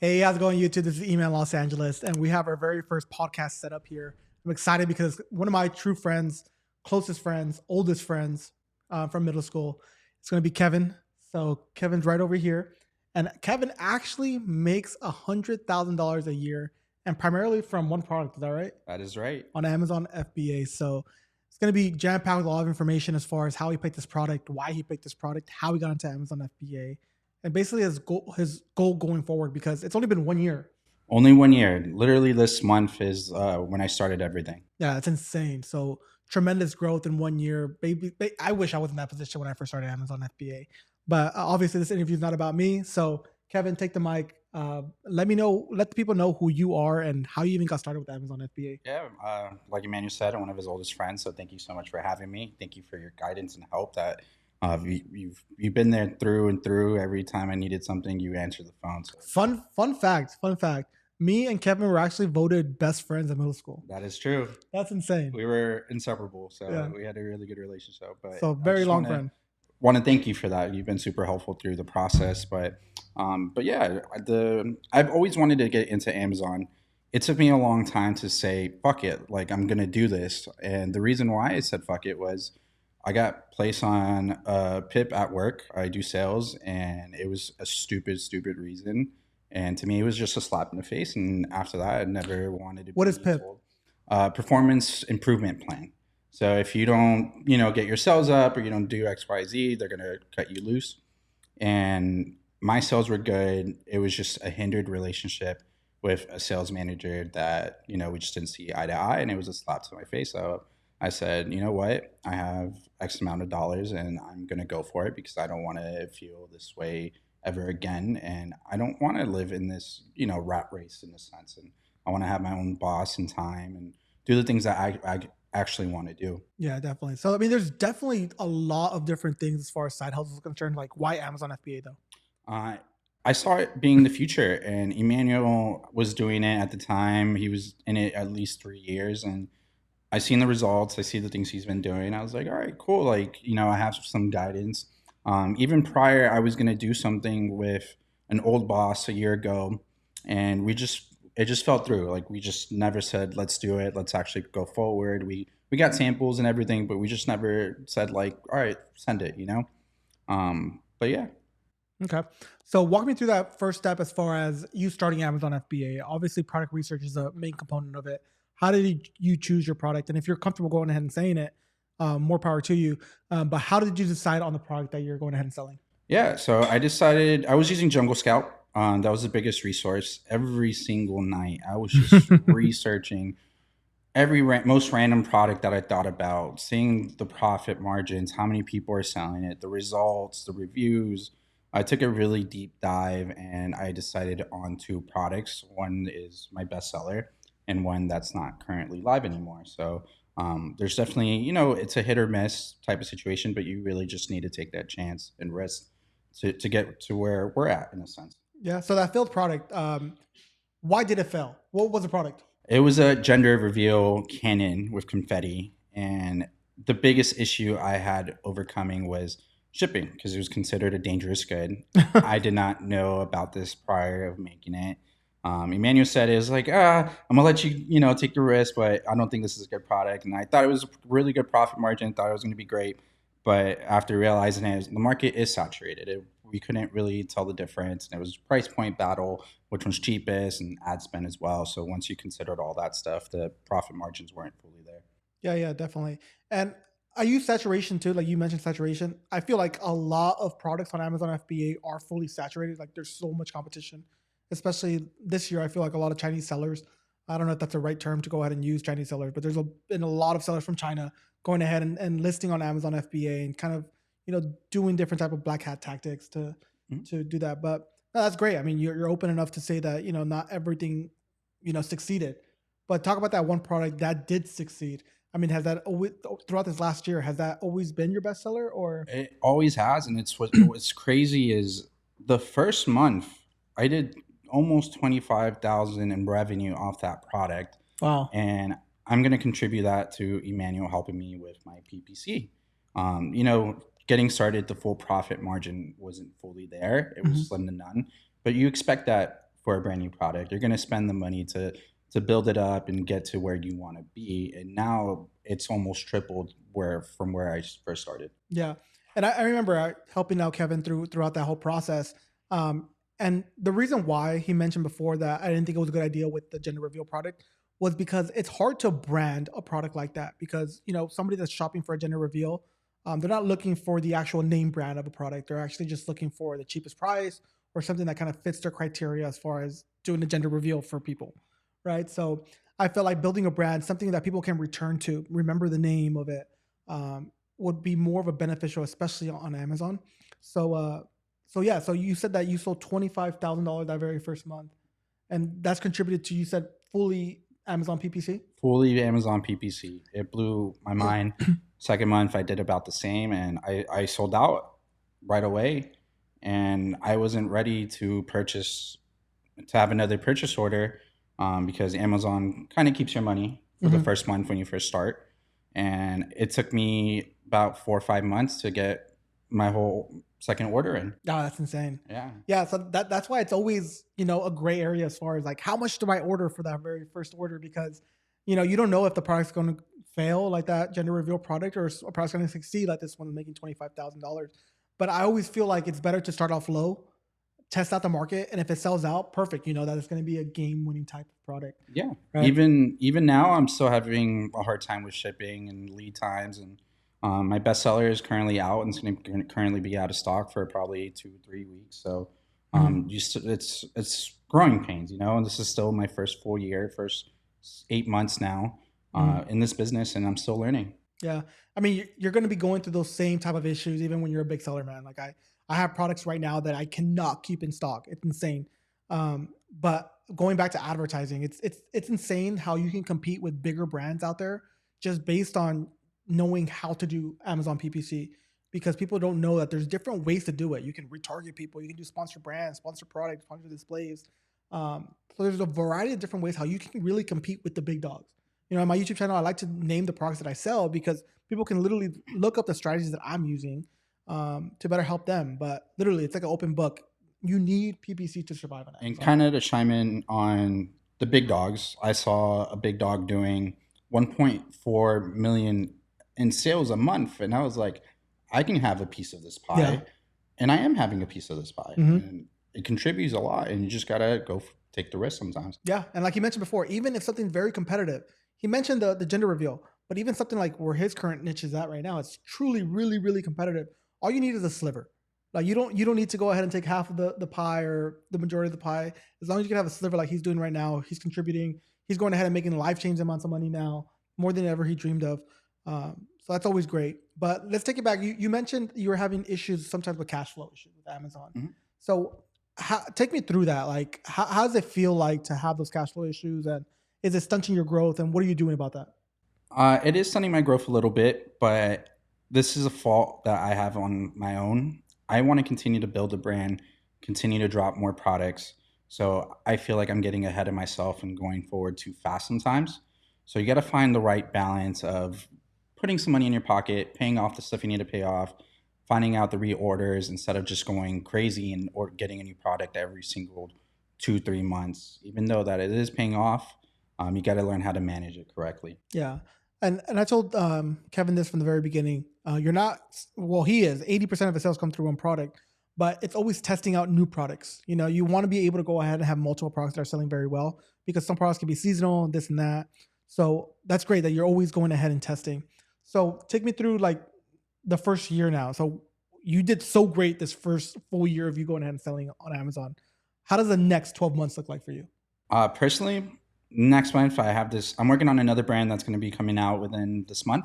Hey, how's it going, YouTube? This is Email Los Angeles, and we have our very first podcast set up here. I'm excited because one of my true friends, closest friends, oldest friends from middle school, it's going to be Kevin. So Kevin's right over here, and Kevin actually makes $100,000 a year, and primarily from one product. Is that right? That is right. On Amazon FBA. So it's going to be jam packed with a lot of information as far as how he picked this product, why he picked this product, how he got into Amazon FBA, and basically his goal going forward because it's only been 1 year. Only 1 year. Literally, this month is when I started everything. Yeah, it's insane. So tremendous growth in 1 year. Baby, I wish I was in that position when I first started Amazon FBA. But obviously, this interview is not about me. So Kevin, take the mic. Let the people know who you are and how you even got started with Amazon FBA. Yeah, like Emmanuel said, I'm one of his oldest friends. So thank you so much for having me. Thank you for your guidance and help. That you've been there through and through. Every time I needed something, you answered the phone. So Fun fact. Me and Kevin were actually voted best friends in middle school. that is true. That's insane. We were inseparable, so Yeah. we had a really good relationship. But So I very just long friend. want to thank you for that. You've been super helpful through the process. But yeah, I've always wanted to get into Amazon. It took me a long time to say fuck it, like I'm gonna do this. And the reason why I said fuck it was I got placed on a PIP at work. I do sales, and it was a stupid reason. And to me, it was just a slap in the face. And after that, I never wanted to What is be PIP? told performance improvement plan. So if you don't, get your sales up or you don't do X, Y, Z, they're gonna cut you loose. And my sales were good. It was just a hindered relationship with a sales manager that we just didn't see eye to eye, and it was a slap to my face. So I said, you know what, I have X amount of dollars, and I'm gonna go for it because I don't want to feel this way ever again, and I don't want to live in this rat race in a sense, and I want to have my own boss and time and do the things that I actually want to do. Yeah, definitely. So I mean, there's definitely a lot of different things as far as side hustles are concerned. Like why Amazon FBA though? Uh, I saw it being the future, and Emmanuel was doing it at the time. He was in it at least 3 years, and I seen the results. I see the things he's been doing. I was like, all right, cool. Like, I have some guidance. Even prior, I was gonna do something with an old boss a year ago, and it just fell through. Like, we just never said, let's do it. Let's actually go forward. We got samples and everything, but we just never said like, all right, send it. But yeah. Okay. So walk me through that first step as far as you starting Amazon FBA. Obviously, product research is a main component of it. How did you choose your product? And if you're comfortable going ahead and saying it, more power to you. But how did you decide on the product that you're going ahead and selling? Yeah, so I decided I was using Jungle Scout. That was the biggest resource. Every single night, I was just researching every most random product that I thought about, seeing the profit margins, how many people are selling it, the results, the reviews. I took a really deep dive, and I decided on two products. One is my bestseller, and one that's not currently live anymore. So there's definitely, it's a hit or miss type of situation, but you really just need to take that chance and risk to get to where we're at in a sense. Yeah. So that failed product, why did it fail? What was the product? It was a gender reveal cannon with confetti, and the biggest issue I had overcoming was shipping because it was considered a dangerous good. I did not know about this prior of making it. Emmanuel said it was like, I'm gonna let you, take the risk, but I don't think this is a good product. And I thought it was a really good profit margin. Thought it was going to be great, but after realizing it, the market is saturated. We couldn't really tell the difference, and it was price point battle, which one's cheapest, and ad spend as well. So once you considered all that stuff, the profit margins weren't fully there. Yeah, yeah, definitely. And I use saturation too. Like you mentioned saturation. I feel like a lot of products on Amazon FBA are fully saturated. Like there's so much competition, especially this year. I feel like a lot of Chinese sellers. I don't know if that's the right term to go ahead and use Chinese sellers, but been a lot of sellers from China going ahead and listing on Amazon FBA and kind of doing different type of black hat tactics to Mhm. do that. But no, that's great. I mean, you're open enough to say that not everything succeeded, but talk about that one product that did succeed. I mean, has that always throughout this last year, has that always been your bestseller or? It always has, and what's crazy is the first month I did almost 25,000 in revenue off that product, Wow. and I'm going to contribute that to Emmanuel helping me with my PPC. Getting started, the full profit margin wasn't fully there; it was Mhm. slim to none. But you expect that for a brand new product. You're going to spend the money to build it up and get to where you want to be. And now it's almost tripled where from where I first started. Yeah, and I remember helping out Kevin throughout that whole process. And the reason why he mentioned before that I didn't think it was a good idea with the gender reveal product was because it's hard to brand a product like that because somebody that's shopping for a gender reveal, they're not looking for the actual name brand of a product. They're actually just looking for the cheapest price or something that kind of fits their criteria as far as doing the gender reveal for people, right? So I felt like building a brand, something that people can return to, remember the name of it, would be more of a beneficial, especially on Amazon. So yeah, so you said that you sold $25,000 that very first month, and that's contributed to, you said, fully Amazon PPC. Fully Amazon PPC. It blew my mind. Second month, I did about the same, and I sold out right away. And I wasn't ready to have another purchase order because Amazon kind of keeps your money for the Mm-hmm. first month when you first start. And it took me about 4 or 5 months to get my whole second order in. Oh, that's insane. Yeah. Yeah, so that's why it's always a gray area as far as like how much do I order for that very first order, because you don't know if the product's going to fail like that gender reveal product, or a product's going to succeed like this one making $25,000. But I always feel like it's better to start off low, test out the market, and if it sells out, perfect. You know that it's going to be a game winning type of product, Yeah. right? Even now, I'm still having a hard time with shipping and lead times. And my bestseller is currently out and it's going to currently be out of stock for probably 2 or 3 weeks. So Mhm. it's growing pains, and this is still my first full year, first 8 months now Mhm. in this business, and I'm still learning. Yeah. I mean, you're going to be going through those same type of issues even when you're a big seller, man. Like I have products right now that I cannot keep in stock. It's insane. But going back to advertising, it's insane how you can compete with bigger brands out there just based on knowing how to do Amazon PPC, because people don't know that there's different ways to do it. You can retarget people, you can do sponsor brands, sponsor products, sponsor displays. So there's a variety of different ways how you can really compete with the big dogs. On my YouTube channel, I like to name the products that I sell because people can literally look up the strategies that I'm using to better help them. But literally, it's like an open book. You need PPC to survive on And Amazon. kind of to chime in on the big dogs, I saw a big dog doing 1.4 million in sales a month, and I was like, I can have a piece of this Yeah. pie, and I am having a piece of this pie, Hmm. and it contributes a lot, and you just gotta take the risk sometimes. Yeah. And like you mentioned before, even if something very competitive, he mentioned the gender reveal, but even something like where his current niche is at right now, it's truly, really, really competitive. All you need is a sliver. Like you don't need to go ahead and take half of the pie or the majority of the pie. As long as you can have a sliver like he's doing right now, he's contributing. He's going ahead and making life changing amounts of money now, more than ever he dreamed of. So that's always great. But let's take it back. You mentioned you were having issues sometimes with cash flow issues with Amazon. Mhm. So take me through that. Like, how does it feel like to have those cash flow issues, and is it stunting your growth? And what are you doing about that? It is stunning my growth a little bit, but this is a fault that I have on my own. I want to continue to build a brand, continue to drop more products. So I feel like I'm getting ahead of myself and going forward too fast sometimes. So you got to find the right balance of putting some money in your pocket, paying off the stuff you need to pay off, finding out the reorders instead of just going crazy and or getting a new product every single 2 3 months. Even though that it is paying off, you got to learn how to manage it correctly. Yeah, and I told Kevin this from the very beginning. You're not, well, he is 80% of his sales come through one product, but it's always testing out new products. You want to be able to go ahead and have multiple products that are selling very well, because some products can be seasonal and this and that. So that's great that you're always going ahead and testing. So take me through like the first year now. So you did so great this first full year of you going ahead and selling on Amazon. How does the next 12 months look like for you? Personally, next month I have this. I'm working on another brand that's going to be coming out within this month.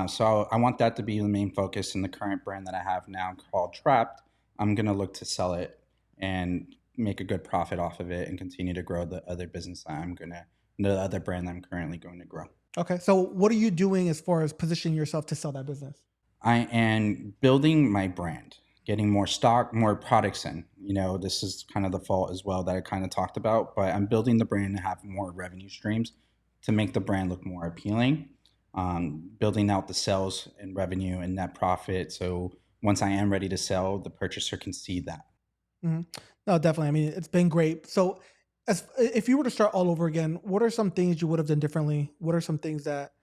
So I want that to be the main focus in the current brand that I have now called Trapped. I'm going to look to sell it and make a good profit off of it and continue to grow the other business that the other brand that I'm currently going to grow. Okay. So what are you doing as far as positioning yourself to sell that business? I am building my brand, getting more stock, more products in. This is kind of the fault as well that I kind of talked about, but I'm building the brand to have more revenue streams to make the brand look more appealing. Building out the sales and revenue and net profit. So once I am ready to sell, the purchaser can see that. Mhm. No, definitely. I mean, it's been great. So, as if you were to start all over again, what are some things you would have done differently? What are some things that,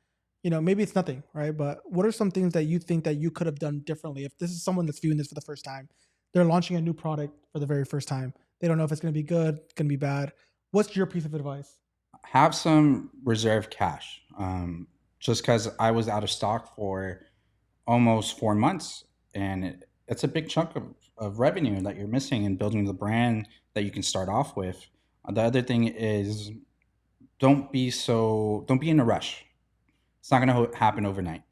maybe it's nothing, right? But what are some things that you think that you could have done differently? If this is someone that's viewing this for the first time, they're launching a new product for the very first time. They don't know if it's going to be good, going to be bad. What's your piece of advice? Have some reserve cash. Just because I was out of stock for almost 4 months, and it's a big chunk of revenue that you're missing in building the brand that you can start off with. The other thing is don't be in a rush. It's not going to happen overnight.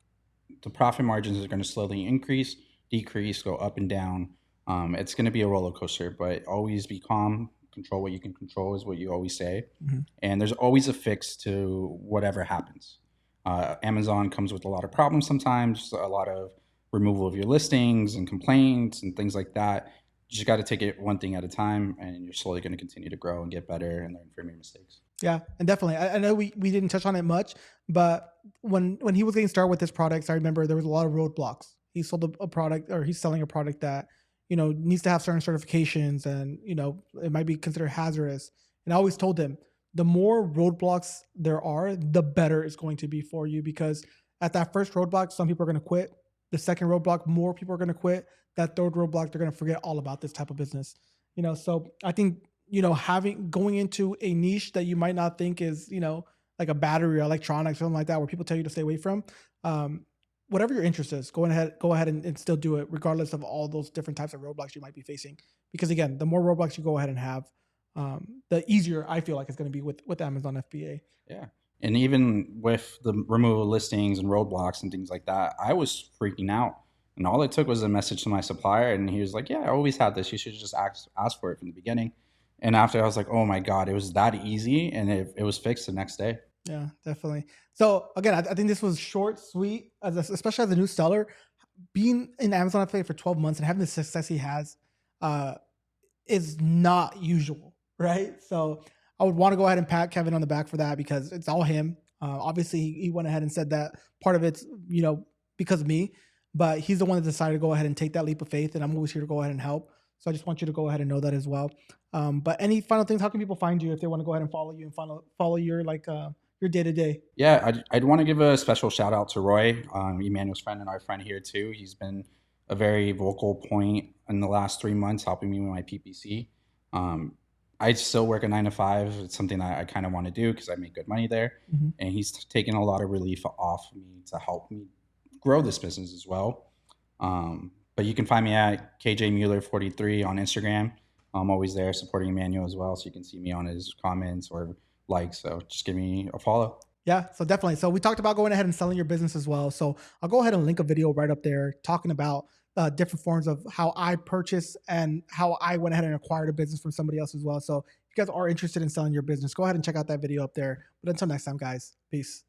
The profit margins are going to slowly increase, decrease, go up and down. It's going to be a roller coaster, but always be calm. Control what you can control is what you always say, Mhm. and there's always a fix to whatever happens. Amazon comes with a lot of problems sometimes, a lot of removal of your listings and complaints and things like that. You just got to take it one thing at a time, and you're slowly going to continue to grow and get better and learn from your mistakes. Yeah, and definitely. I know we didn't touch on it much, but when he was getting started with this product, I remember there was a lot of roadblocks. He sold a product, or he's selling a product that needs to have certain certifications, and it might be considered hazardous. And I always told him, the more roadblocks there are, the better it's going to be for you, because at that first roadblock, some people are going to quit. The second roadblock, more people are going to quit. That third roadblock, they're going to forget all about this type of business. So I think having going into a niche that you might not think is, like a battery or electronics, something like that, where people tell you to stay away from. Um, Whatever your interest is, go ahead and still do it, regardless of all those different types of roadblocks you might be facing. Because again, the more roadblocks you go ahead and have, the easier I feel like it's going to be with Amazon FBA. Yeah. And even with the removal of listings and roadblocks and things like that, I was freaking out. And all it took was a message to my supplier, and he was like, "Yeah, I always had this. You should just ask for it from the beginning." And after, I was like, "Oh my god, it was that easy," and it was fixed the next day. Yeah, definitely. So again, I think this was short, sweet, especially as a new seller, being in Amazon FBA for 12 months and having the success he has. Uh, is not usual, right? So I would want to go ahead and pat Kevin on the back for that, because it's all him. Obviously, he went ahead and said that part of it's because of me, but he's the one that decided to go ahead and take that leap of faith, and I'm always here to go ahead and help. So I just want you to go ahead and know that as well. But any final things? How can people find you if they want to go ahead and follow you and follow your day to day? Yeah, I'd want to give a special shout out to Roy, Emmanuel's friend and our friend here too. He's been a very vocal point in the last 3 months, helping me with my PPC. Um, I still work a 9 to 5. It's something that I kind of want to do because I make good money there, Mhm. and he's taken a lot of relief off me to help me grow this business as well. But you can find me at KJ Mueller 43 on Instagram. I'm always there supporting Emmanuel as well, so you can see me on his comments or likes. So just give me a follow. Yeah, so definitely. So we talked about going ahead and selling your business as well. So I'll go ahead and link a video right up there talking about different forms of how I purchased and how I went ahead and acquired a business from somebody else as well. So if you guys are interested in selling your business, go ahead and check out that video up there. But until next time, guys, peace.